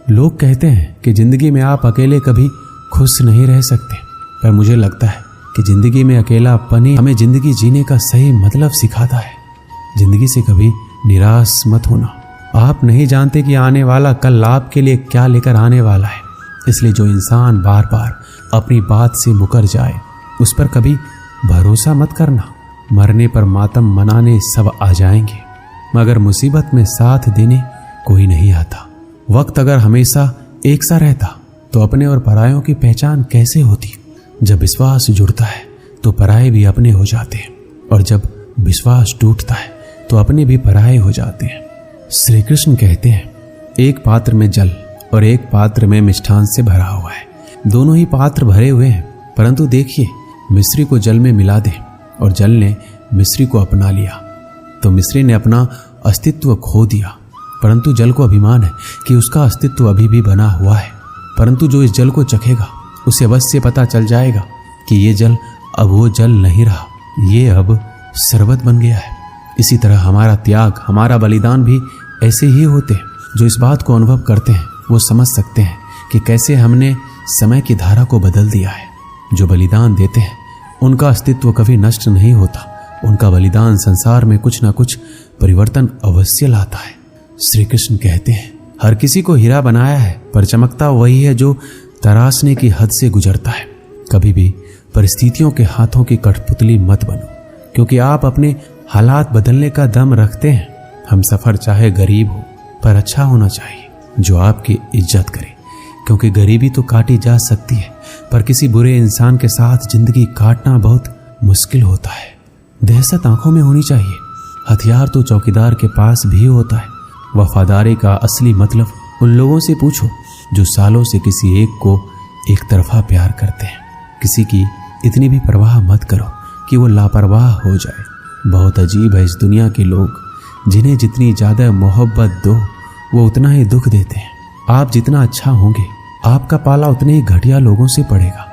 लोग कहते हैं कि जिंदगी में आप अकेले कभी खुश नहीं रह सकते, पर मुझे लगता है कि जिंदगी में अकेलापन ही हमें जिंदगी जीने का सही मतलब सिखाता है। जिंदगी से कभी निराश मत होना। आप नहीं जानते कि आने वाला कल आपके लिए क्या लेकर आने वाला है, इसलिए जो इंसान बार बार अपनी बात से मुकर जाए उस पर कभी भरोसा मत करना। मरने पर मातम मनाने सब आ जाएंगे, मगर मुसीबत में साथ देने कोई नहीं आता। वक्त अगर हमेशा एक सा रहता तो अपने और परायों की पहचान कैसे होती। जब विश्वास जुड़ता है तो पराये भी अपने हो जाते हैं, और जब विश्वास टूटता है तो अपने भी पराये हो जाते हैं। श्री कृष्ण कहते हैं, एक पात्र में जल और एक पात्र में मिष्ठान से भरा हुआ है। दोनों ही पात्र भरे हुए हैं, परंतु देखिए, मिश्री को जल में मिला दे और जल ने मिश्री को अपना लिया तो मिश्री ने अपना अस्तित्व खो दिया। परंतु जल को अभिमान है कि उसका अस्तित्व अभी भी बना हुआ है। परंतु जो इस जल को चखेगा उसे अवश्य पता चल जाएगा कि ये जल अब वो जल नहीं रहा, ये अब शरबत बन गया है। इसी तरह हमारा त्याग, हमारा बलिदान भी ऐसे ही होते हैं। जो इस बात को अनुभव करते हैं वो समझ सकते हैं कि कैसे हमने समय की धारा को बदल दिया है। जो बलिदान देते हैं उनका अस्तित्व कभी नष्ट नहीं होता। उनका बलिदान संसार में कुछ ना कुछ परिवर्तन अवश्य लाता है। श्री कृष्ण कहते हैं, हर किसी को हीरा बनाया है, पर चमकता वही है जो तराशने की हद से गुजरता है। कभी भी परिस्थितियों के हाथों की कठपुतली मत बनो, क्योंकि आप अपने हालात बदलने का दम रखते हैं। हम सफर चाहे गरीब हो पर अच्छा होना चाहिए, जो आपकी इज्जत करे, क्योंकि गरीबी तो काटी जा सकती है, पर किसी बुरे इंसान के साथ जिंदगी काटना बहुत मुश्किल होता है। दहशत आंखों में होनी चाहिए। हथियार तो चौकीदार के पास भी होता है। वफादारी का असली मतलब उन लोगों से पूछो जो सालों से किसी एक को एक तरफा प्यार करते हैं। किसी की इतनी भी परवाह मत करो कि वो लापरवाह हो जाए। बहुत अजीब है इस दुनिया के लोग, जिन्हें जितनी ज़्यादा मोहब्बत दो वो उतना ही दुख देते हैं। आप जितना अच्छा होंगे आपका पाला उतने ही घटिया लोगों से पड़ेगा।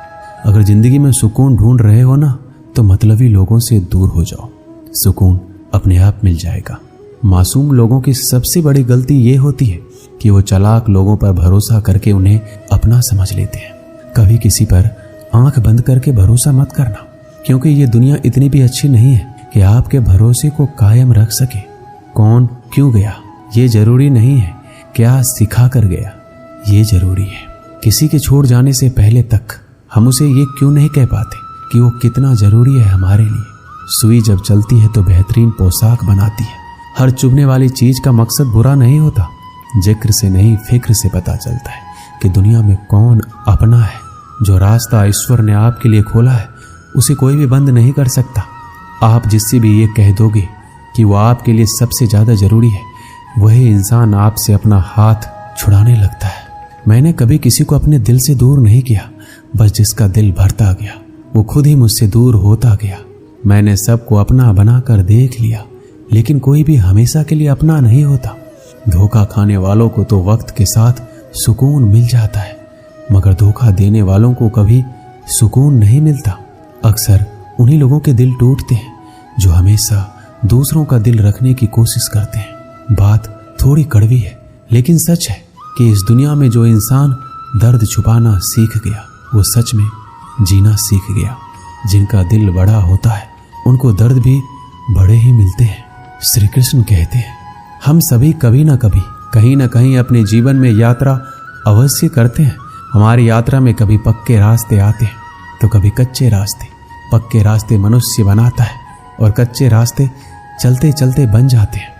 अगर जिंदगी में सुकून ढूंढ रहे हो ना, तो मतलबी लोगों से दूर हो जाओ, सुकून अपने आप मिल जाएगा। मासूम लोगों की सबसे बड़ी गलती ये होती है कि वो चालाक लोगों पर भरोसा करके उन्हें अपना समझ लेते हैं। कभी किसी पर आंख बंद करके भरोसा मत करना, क्योंकि ये दुनिया इतनी भी अच्छी नहीं है कि आपके भरोसे को कायम रख सके। कौन क्यों गया ये जरूरी नहीं है, क्या सिखा कर गया ये जरूरी है। किसी के छोड़ जाने से पहले तक हम उसे ये क्यों नहीं कह पाते कि वो कितना जरूरी है हमारे लिए। सुई जब चलती है तो बेहतरीन पोशाक बनाती है। हर चुभने वाली चीज का मकसद बुरा नहीं होता। जिक्र से नहीं फिक्र से पता चलता है कि दुनिया में कौन अपना है। जो रास्ता ईश्वर ने आपके लिए खोला है उसे कोई भी बंद नहीं कर सकता। आप जिससे भी ये कह दोगे कि वो आपके लिए सबसे ज्यादा जरूरी है, वही इंसान आपसे अपना हाथ छुड़ाने लगता है। मैंने कभी किसी को अपने दिल से दूर नहीं किया, बस जिसका दिल भरता गया वो खुद ही मुझसे दूर होता गया। मैंने सबको अपना बनाकर देख लिया, लेकिन कोई भी हमेशा के लिए अपना नहीं होता। धोखा खाने वालों को तो वक्त के साथ सुकून मिल जाता है, मगर धोखा देने वालों को कभी सुकून नहीं मिलता। अक्सर उन्हीं लोगों के दिल टूटते हैं जो हमेशा दूसरों का दिल रखने की कोशिश करते हैं। बात थोड़ी कड़वी है, लेकिन सच है कि इस दुनिया में जो इंसान दर्द छुपाना सीख गया वो सच में जीना सीख गया। जिनका दिल बड़ा होता है उनको दर्द भी बड़े ही मिलते हैं। श्री कृष्ण कहते हैं, हम सभी कभी ना कभी कहीं ना कहीं अपने जीवन में यात्रा अवश्य करते हैं। हमारी यात्रा में कभी पक्के रास्ते आते हैं तो कभी कच्चे रास्ते। पक्के रास्ते मनुष्य बनाता है और कच्चे रास्ते चलते चलते बन जाते हैं।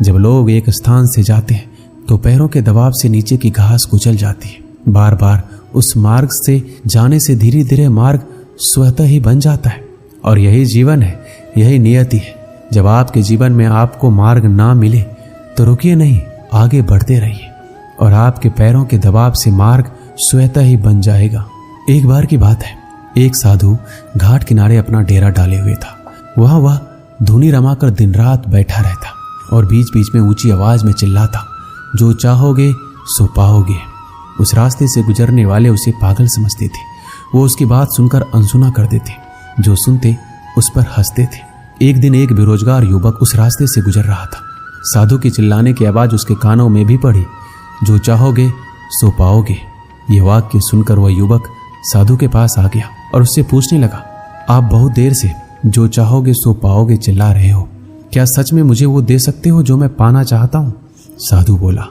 जब लोग एक स्थान से जाते हैं तो पैरों के दबाव से नीचे की घास कुचल जाती है। बार बार उस मार्ग से जाने से धीरे धीरे मार्ग स्वतः ही बन जाता है। और यही जीवन है, यही नियति है। जब आपके जीवन में आपको मार्ग ना मिले तो रुकिए नहीं, आगे बढ़ते रहिए और आपके पैरों के दबाव से मार्ग स्वतः ही बन जाएगा। एक बार की बात है, एक साधु घाट किनारे अपना डेरा डाले हुए था। वहां वह धुनी रमाकर दिन रात बैठा रहता और बीच बीच में ऊंची आवाज में चिल्लाता, जो चाहोगे सो पाओगे। उस रास्ते से गुजरने वाले उसे पागल समझते थे। वो उसकी बात सुनकर अनसुना कर देते, जो सुनते उस पर हंसते थे। एक दिन एक बेरोजगार युवक उस रास्ते से गुजर रहा था। साधु के चिल्लाने की आवाज उसके कानों में भी पड़ी, जो चाहोगे सो पाओगे। ये वाक्य सुनकर वह युवक साधु के पास आ गया और उससे पूछने लगा, आप बहुत देर से जो चाहोगे सो पाओगे चिल्ला रहे हो, क्या सच में मुझे वो दे सकते हो जो मैं पाना चाहता हूँ? साधु बोला,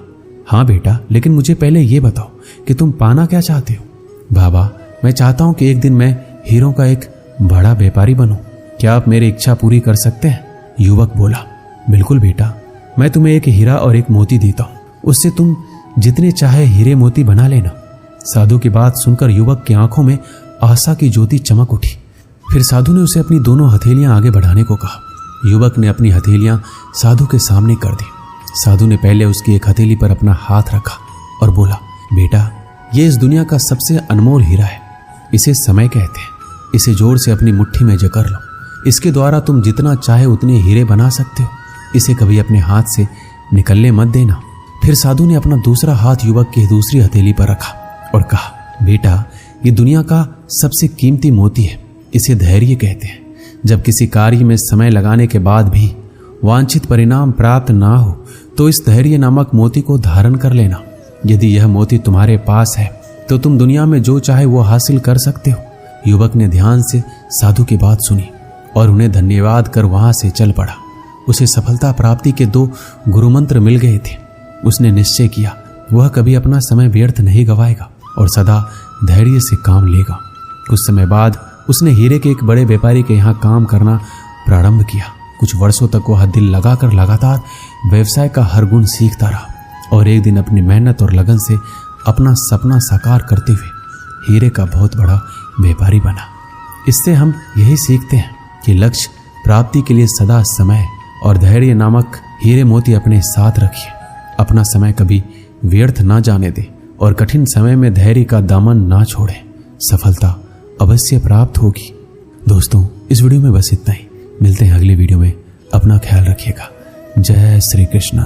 हाँ बेटा, लेकिन मुझे पहले ये बताओ कि तुम पाना क्या चाहते हो? बाबा, मैं चाहता हूँ कि एक दिन मैं हीरों का एक बड़ा व्यापारी बनूं। क्या आप मेरी इच्छा पूरी कर सकते हैं? युवक बोला, बिल्कुल बेटा, मैं तुम्हें एक हीरा और एक मोती देता हूँ, उससे तुम जितने चाहे हीरे मोती बना लेना। साधु की बात सुनकर युवक की आंखों में आशा की ज्योति चमक उठी। फिर साधु ने उसे अपनी दोनों हथेलियां आगे बढ़ाने को कहा। युवक ने अपनी हथेलियां साधु के सामने कर दी। साधु ने पहले उसकी एक हथेली पर अपना हाथ रखा और बोला, बेटा, ये इस दुनिया का सबसे अनमोल हीरा है। इसे समय कहते हैं। इसे जोर से अपनी मुट्ठी में जकड़ लो। इसके द्वारा तुम जितना चाहे उतने हीरे बना सकते हो। इसे कभी अपने हाथ से निकलने मत देना। फिर साधु ने अपना दूसरा हाथ युवक की दूसरी हथेली पर रखा और कहा, बेटा, ये दुनिया का सबसे कीमती मोती है। इसे धैर्य कहते हैं। जब किसी कार्य में समय लगाने के बाद भी वांछित परिणाम प्राप्त ना हो तो इस धैर्य नामक मोती को धारण कर लेना। यदि यह मोती तुम्हारे पास है तो तुम दुनिया में जो चाहे वो हासिल कर सकते हो। युवक ने ध्यान से साधु की बात सुनी और उन्हें धन्यवाद कर वहां से चल पड़ा। उसे सफलता प्राप्ति के 2 गुरुमंत्र मिल गए थे। उसने निश्चय किया वह कभी अपना समय व्यर्थ नहीं गवाएगा और सदा धैर्य से काम लेगा। कुछ समय बाद उसने हीरे के एक बड़े व्यापारी के यहाँ काम करना प्रारंभ किया। कुछ वर्षों तक वह दिल लगाकर लगातार व्यवसाय का हर गुण सीखता रहा और एक दिन अपनी मेहनत और लगन से अपना सपना साकार करते हुए हीरे का बहुत बड़ा व्यापारी बना। इससे हम यही सीखते हैं कि लक्ष्य प्राप्ति के लिए सदा समय और धैर्य नामक हीरे मोती अपने साथ रखिए। अपना समय कभी व्यर्थ ना जाने दें और कठिन समय में धैर्य का दामन ना छोड़ें। सफलता अवश्य प्राप्त होगी। दोस्तों, इस वीडियो में बस इतना ही। मिलते हैं अगली वीडियो में। अपना ख्याल रखिएगा। जय श्री कृष्ण।